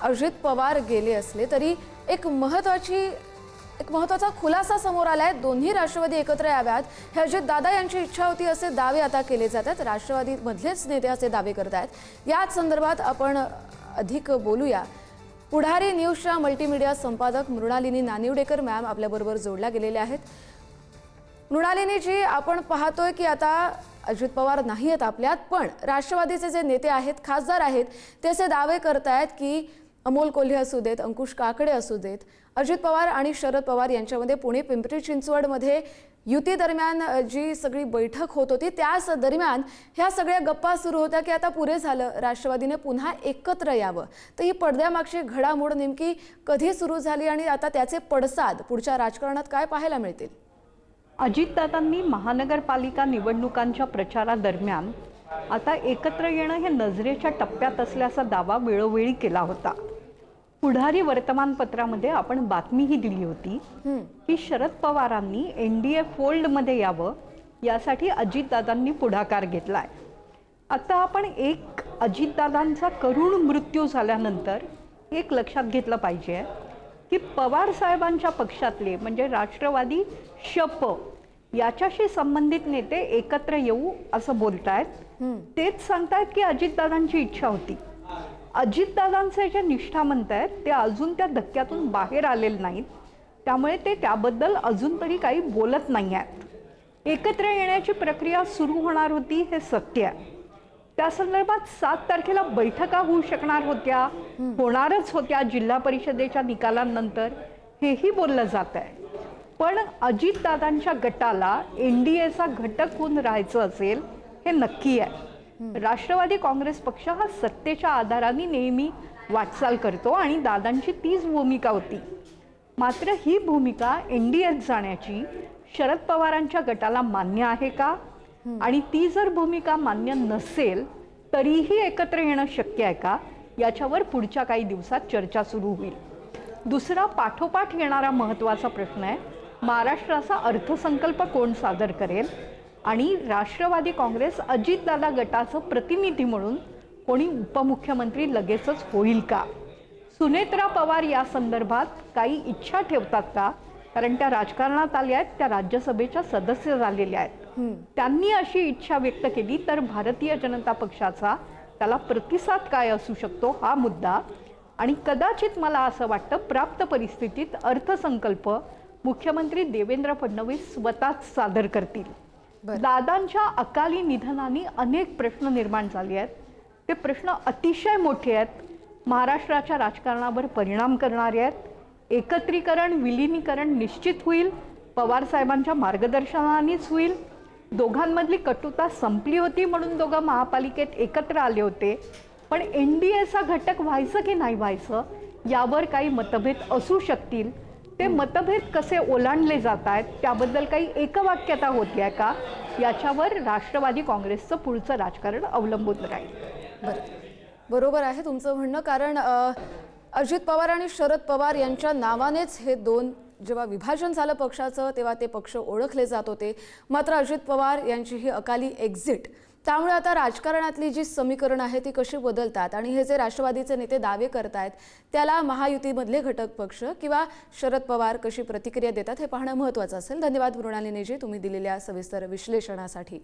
अजित पवार गेले असले तरी एक महत्त्वाचा खुलासा समोर आलाय। दोन्ही राष्ट्रवादी एकत्र याव्यात हे अजित दादा यांची इच्छा होती असे दावे आता केले जातात। राष्ट्रवादी मधलेच नेते असे दावे करतात। याच संदर्भात आपण अधिक बोलूया। पुढारी न्यूजच्या मल्टीमीडिया संपादक मृणालिनी नानिवडेकर मॅम आपल्याबरोबर जोडल्या गेलेल्या आहेत। मृणालिनी जी, आपण पाहतोय की आता अजित पवार नाही आहेत आपल्यात, पण राष्ट्रवादीचे जे नेते आहेत, खासदार आहेत, ते असे दावे करतायत की अमोल कोल्हे असू देत, अंकुश काकडे असू देत, अजित पवार आणि शरद पवार यांच्यामध्ये पुणे पिंपरी चिंचवडमध्ये युती दरम्यान जी सगळी बैठक होत होती, त्याच दरम्यान ह्या सगळ्या गप्पा सुरू होत्या की आता पुरे झालं, राष्ट्रवादीने पुन्हा एकत्र यावं। तर ही पडद्यामागची घडामोड नेमकी कधी सुरू झाली आणि आता त्याचे पडसाद पुढच्या राजकारणात काय पाहायला मिळतील? अजितदादांनी महानगरपालिका निवडणुकांच्या प्रचारादरम्यान आता एकत्र येणं हे नजरेच्या टप्प्यात असल्याचा दावा वेळोवेळी केला होता। पुढारी वर्तमानपत्रामध्ये आपण बातमीही दिली होती की शरद पवारांनी एनडीए फोल्डमध्ये यावं यासाठी अजितदादांनी पुढाकार घेतलाय। आता आपण एक अजितदादांचा करुण मृत्यू झाल्यानंतर एक लक्षात घेतलं पाहिजे की पवार साहेबांच्या पक्षातले म्हणजे राष्ट्रवादी शप याच्याशी संबंधित नेते एकत्र येऊ असं बोलतायत। तेच सांगतायत की अजितदादांची इच्छा होती। अजितदादांचे जे निष्ठावंत आहेत ते अजून त्या धक्क्यातून बाहेर आलेले नाहीत, त्यामुळे ते त्याबद्दल अजून तरी काही बोलत नाही आहेत। एकत्र येण्याची प्रक्रिया सुरू होणार होती हे सत्य आहे। त्या संदर्भात 7 तारखेला बैठका होऊ शकणार होत्या, होणारच होत्या जिल्हा परिषदेच्या निकालानंतर, हेही बोललं जात आहे। पण अजितदादांच्या गटाला एनडीएचा घटक होऊन राहायचं असेल हे नक्की आहे। राष्ट्रवादी काँग्रेस पक्ष हा सत्तेच्या आधाराने नेहमी वाटचाल करतो आणि दादांची तीच भूमिका होती। मात्र ही भूमिका एनडीएत जाण्याची शरद पवारांच्या गटाला मान्य आहे का? आणि ती जर भूमिका मान्य नसेल तरीही एकत्र येणं शक्य आहे का, याच्यावर पुढच्या काही दिवसात चर्चा सुरू होईल। दुसरा पाठोपाठ येणारा महत्त्वाचा प्रश्न आहे, महाराष्ट्राचा अर्थसंकल्प कोण सादर करेल आणि राष्ट्रवादी काँग्रेस अजितदादा गटाचं प्रतिनिधी म्हणून कोणी उपमुख्यमंत्री लगेचच होईल का? सुनेत्रा पवार या संदर्भात काही इच्छा ठेवतात का? कारण त्या राजकारणात आल्या आहेत, त्या राज्यसभेच्या सदस्य झालेल्या आहेत। त्यांनी अशी इच्छा व्यक्त केली तर भारतीय जनता पक्षाचा त्याला प्रतिसाद काय असू शकतो हा मुद्दा। आणि कदाचित मला असं वाटतं प्राप्त परिस्थितीत अर्थसंकल्प मुख्यमंत्री देवेंद्र फडणवीस स्वतःच सादर करतील। दादांच्या अकाली निधनाने अनेक प्रश्न निर्माण झाले आहेत। ते प्रश्न अतिशय मोठे आहेत, महाराष्ट्राच्या राजकारणावर परिणाम करणारे आहेत। एकत्रीकरण विलीनीकरण निश्चित होईल, पवार साहेबांच्या मार्गदर्शनानेच होईल। दोघांमधली कटुता संपली होती म्हणून दोघं महापालिकेत एकत्र आले होते, पण एनडीएचा घटक व्हायचं की नाही व्हायचं यावर काही मतभेद असू शकतील। ते मतभेद कसे ओलांडले जात आहेत त्याबद्दल काही एकवाक्यता होती आहे का, याच्यावर राष्ट्रवादी काँग्रेसचं पुढचं राजकारण अवलंबून राहील। बरोबर आहे तुमचं म्हणणं, कारण अजित पवार आणि शरद पवार यांच्या नावानेच हे दोन जेव्हा विभाजन झालं पक्षाचं तेव्हा ते पक्ष ओळखले जात होते। मात्र अजित पवार यांची ही अकाली एक्झिट, त्यामुळे आता राजकारणातली जी समीकरण आहे ती कशी बदलतात आणि हे जे राष्ट्रवादीचे नेते दावे करतायत त्याला महायुतीमधले घटक पक्ष किंवा शरद पवार कशी प्रतिक्रिया देतात हे पाहणं महत्त्वाचं असेल। धन्यवाद मृणालिनीजी, तुम्ही दिलेल्या सविस्तर विश्लेषणासाठी।